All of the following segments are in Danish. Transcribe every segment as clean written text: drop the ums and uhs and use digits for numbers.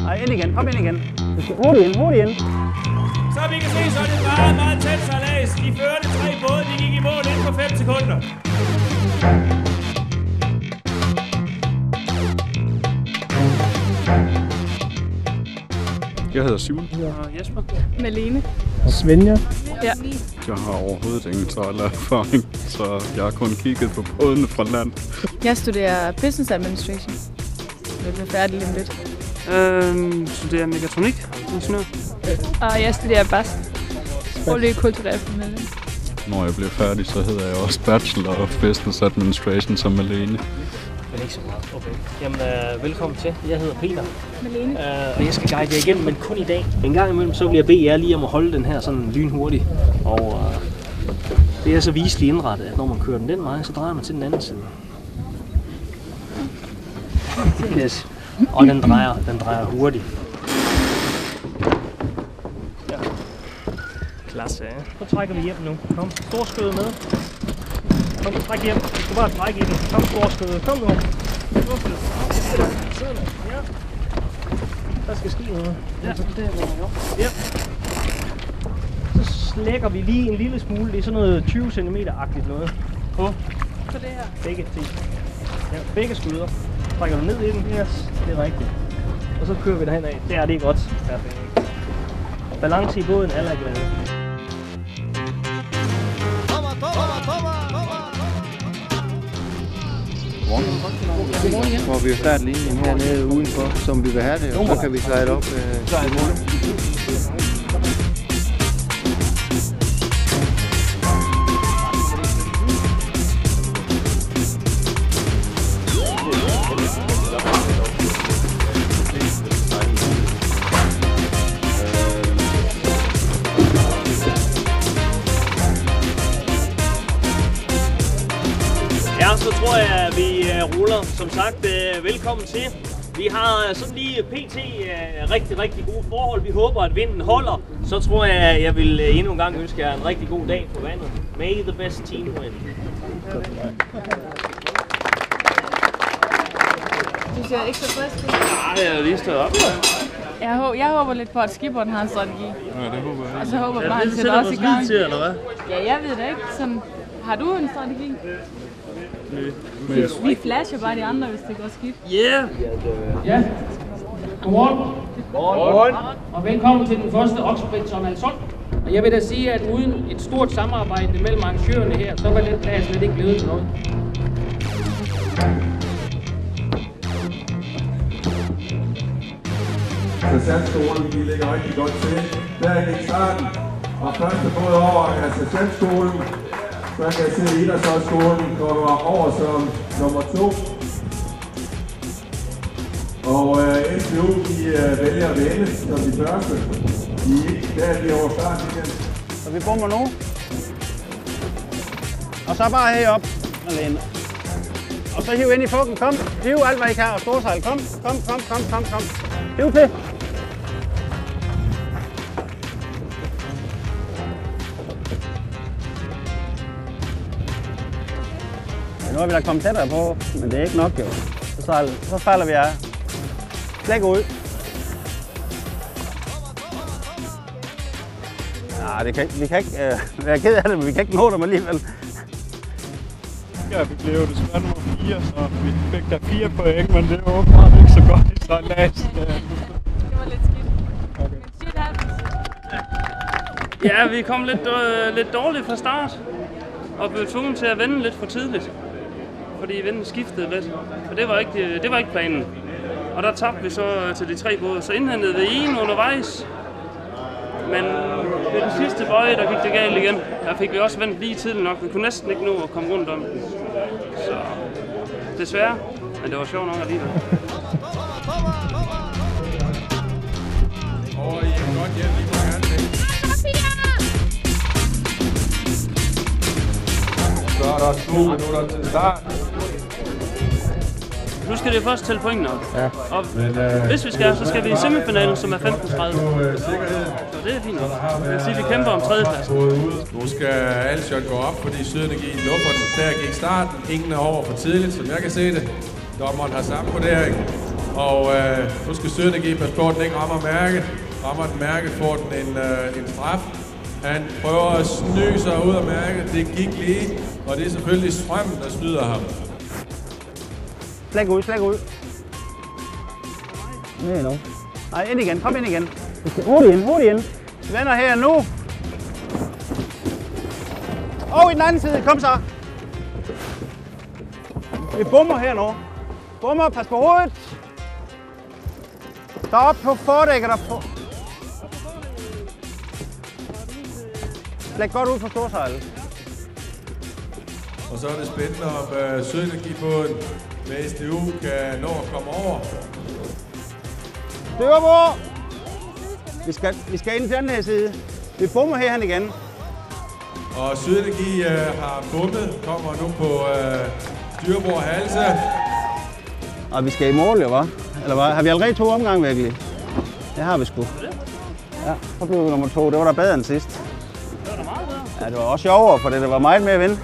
Ej, ind igen. Kom ind igen. Hurtigt ind, hurtigt ind. Så vi kan se, så er det meget, meget tæt sejlads. De førte 3 både, de gik i mål inden for 5 sekunder. Jeg hedder Simon. Og Jesper. Malene. Og Svenja. Ja. Jeg har overhovedet ingen sejlererfaring, så jeg har kun kigget på bådene fra land. Jeg studerer Business Administration. Jeg bliver færdig lige om lidt. Studerer mekatronik, ingeniør. Og jeg studerer BAS. Sproglig kulturel formidling. Når jeg bliver færdig, så hedder jeg også Bachelor of Business Administration som Malene. Men ikke så meget. Okay. Jamen, velkommen til. Jeg hedder Peter. Malene. Og jeg skal guide jer igennem, men kun i dag. En gang imellem, så vil jeg bede jer lige om at holde den her sådan lynhurtigt. Og det er så viseligt indrettet, at når man kører den vej, så drejer man til den anden side. Yes. Og den drejer hurtigt. Ja. Klasse, ja. Så trækker vi hjem nu. Kom, storskødet med. Kom, træk hjem. Du skal bare trække i den. Kom, storskødet. Kom nu. Ja. Der skal ske noget. Ja. Ja. Så slækker vi lige en lille smule. Det er sådan noget 20 cm-agtigt noget. På det her. begge ting. Ja, begge skyder. Trækker du ned i den? Yes, det er rigtigt. Og så kører vi derhen af. Det er godt. Perfekt. Balance i båden, alle er glade. Hvor vi har startlinjen hernede udenfor, som vi vil have det, og så kan vi sejle op i morgen. Ja, så tror jeg, at vi ruller. Som sagt, velkommen til. Vi har sådan lige pt. Rigtig gode forhold. Vi håber, at vinden holder. Så tror jeg, at jeg vil endnu en gang ønske jer en rigtig god dag på vandet. May the best team win. Du ser ikke så frisk ud. Nej, jeg er lige stået op. Jeg håber lidt på, at skipperen har en strategi. Ja, det håber jeg. Og så håber jeg bare, at han sætter os i gang. til, eller hvad? Ja, jeg ved det ikke. Sådan, har du en strategi? Vi flasher bare de andre, hvis det går skidt. Yeah! Ja. Godmorgen. Godmorgen. Og velkommen til den første Oksbrit som Alsund. Og jeg vil da sige, at uden et stort samarbejde mellem arrangørerne her, så var den plads slet ikke blevet til noget. Sergentskolen, de ligger rigtig godt til. Der gik starten, og første båd over er Sergentskolen. Så kan jeg se, at Idrætshøjskolen kommer over som nummer 2. Og NPU, de vælger at vende som de første. Der er de over starten igen. Så vi bomber nu. Og så bare herop og læne. Og så hiv ind i fukken. Kom. Hiv alt, hvad I kan. Og storsejl. Kom. Hiv til. Nu er vi da kommet tættere på, men det er ikke nok jo. Så falder vi af. Slæk ud. Nej, vi kan ikke være ked af det, men vi kan ikke nå dem alligevel. Ja, vi blev desværre nummer 4, så vi fik der 4 point, men det var åbenbart ikke så godt i sejlads. Det var lidt skidt. Okay. Men shit happens. Ja, vi kom lidt dårligt fra start. Og blev tvunget til at vende lidt for tidligt. Fordi vinden skiftede lidt. Og det var ikke planen. Og der tabte vi så til de 3 både. Så indhentede vi en undervejs. Men ved den sidste bøje, der gik det galt igen. Der fik vi også vendt lige tidligt nok. Vi kunne næsten ikke nå at komme rundt om den. Så desværre. Men det var sjovt nok alligevel. Så er der 2 minutter til start. Nu skal det først tælle pointene op. Ja. Og hvis vi skal, så skal vi i semifinalen, som er 15-30. Så det er fint nok. Det vil sige, at vi kæmper om 3. plads. Nu skal Alshot gå op, fordi Sydenergi luffer den. Der gik starten. Ingen er over for tidligt, som jeg kan se det. Dommeren har samme vurdering. Og nu skal Sydnergi passe på, at den ikke rammer mærket. Rammer den mærket, får den en straf. Han prøver at sny sig ud af mærket. Det gik lige, og det er selvfølgelig strømmen, der snyder ham. Slæk ud. Nej, nu. Nej, ind igen. Kom ind igen. Hurtigt ind. Vi vender her nu. Og i den anden side. Kom så. Vi bommer her nu. Bommer, pas på hovedet. Derop på fordækket og på. Læg godt ud på storsejlet. Og så er det spændende, om Sydnergibåden med SDU kan nå at komme over. Styrbord! Vi skal ind til den her side. Vi bommer herhen igen. Og Sydnergi har bommet, kommer nu på styrbord halse. Og vi skal i mål, jo, hva'? Eller hvad? Har vi allerede 2 omgange virkelig? Det har vi sgu. Ja, så blev vi nummer 2. Det var der bedre end sidst. Det var da meget bedre. Ja, det var også sjovere, for det var meget mere at vinde.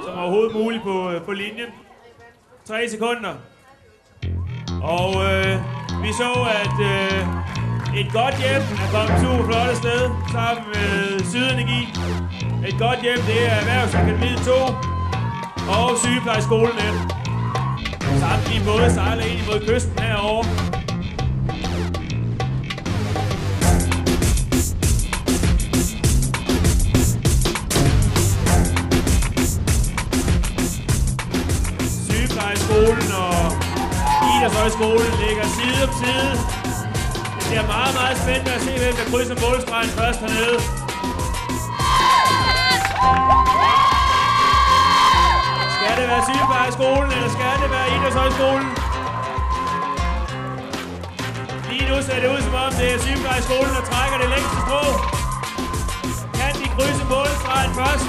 Som overhovedet muligt på linjen. 3 sekunder. Og vi så, at et godt hjem er kommet super flot afsted sammen med Sydenergi. Et godt hjem, det er Erhvervsakademiet 2 og Sygeplejeskolen 1. Samtlige både sejler ind imod kysten herovre. Sygeplejeskolen og Idrætshøjskolen ligger side om side. Det bliver meget, meget spændende at se, hvem der krydser målstregen først hernede. Skal det være Sygeplejeskolen, eller skal det være Idrætshøjskolen? Lige nu ser det ud, som om det er Sygeplejeskolen, der trækker det længste strå. Kan de krydse målstregen først?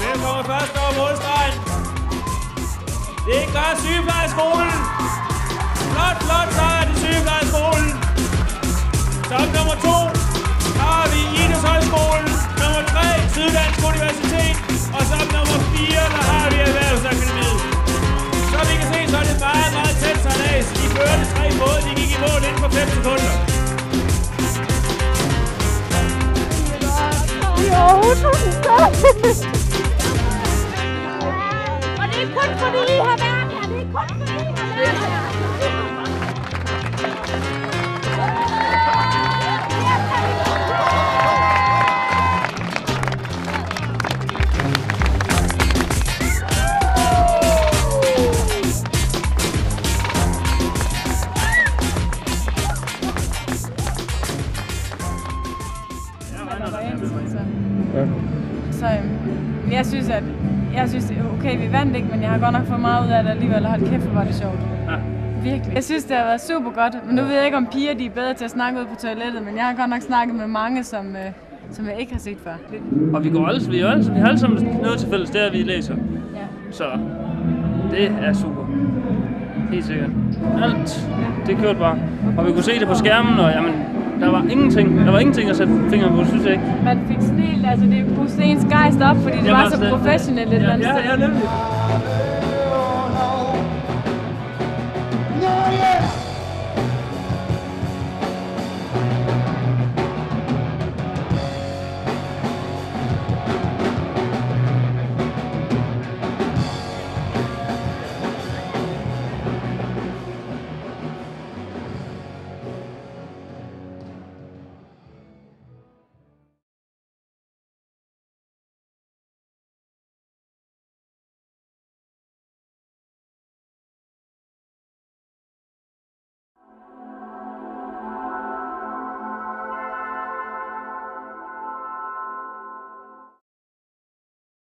Hvem kommer først over målstregen? Det gør Sygeplejeskolen. Flot sejr til Sygeplejeskolen. Som nummer 2 har vi Idrætshøjskolen. Nummer 3 Syddansk Universitet. Og som nummer 4 der har vi Erhvervsakademiet. Så vi kan se, så er det meget, meget tæt sejlads. De førte 3 både, de gik i mål inden for 5 sekunder. Tusind tak. Og det er kun fordi I har været her. Det er kun fordi I har været her. Så jeg synes, okay, vi vandt ikke, men jeg har godt nok fået meget ud af det alligevel, og hold kæft, hvor var det sjovt. Ja. Virkelig. Jeg synes, det har været super godt, men nu ved jeg ikke, om piger de er bedre til at snakke ud på toilettet, men jeg har godt nok snakket med mange, som jeg ikke har set før. Og vi har alle sammen noget til fælles, der vi læser. Ja. Så det er super. Helt sikkert. Alt, det kørte bare. Og vi kunne se det på skærmen, og jamen, der var ingenting at sætte fingeren på, synes jeg ikke. Man fik sådan helt, altså det puste ens gejst op, fordi det var så professionelt et eller andet sted. Ja, nemlig.